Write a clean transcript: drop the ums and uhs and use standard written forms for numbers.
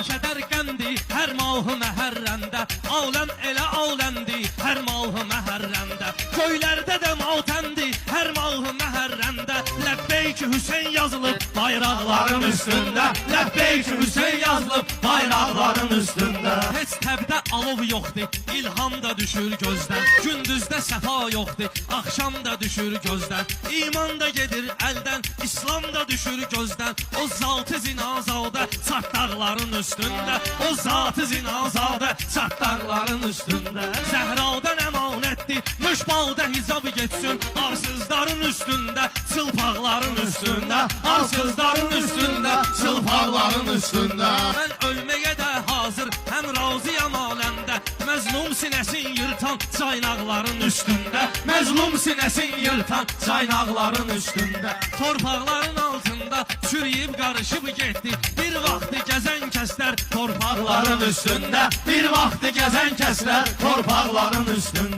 kədər qəndi, hər mahı məhərrəndə. Aləm elə aləndi, hər mahı məhərrəndə. Göylərdə də matəndi, hər mahı məhərrəndə. Ləbbeyk Hüseyn yazılıb bayraqların üstündə. Ləbbeyk Hüseyn yazılıb bayraqların üstündə. Heç təbdə alov yoxdur, ilham da düşür gözdən. Gündüzdə səfa yoxdur, axşam da düşür gözdən. İman da gedir əldən, İslam da düşür gözdən. O zatı zinazadə çatdaqların üstündə. O zatı zinazadə çatdaqların üstündə. Zəhradan əmanətdir, müşbalda hicab geçsin. Arsızların üstündə, çılpaqların üstündə. Arsızların üstündə, çılpaqların üstündə. Mən ölməyə də hazır, həm razıyam aləmdə. Məzlum sinəsin yırtan caynaqların üstündə. Məzlum sinəsin yırtan caynaqların üstündə. Torpaqların altında çürüyüb qarışıb getdi. Bir vaxtı gəzən kəslər torpaqların üstündə. Bir vaxtı gəzən kəslər torpaqların üstündə.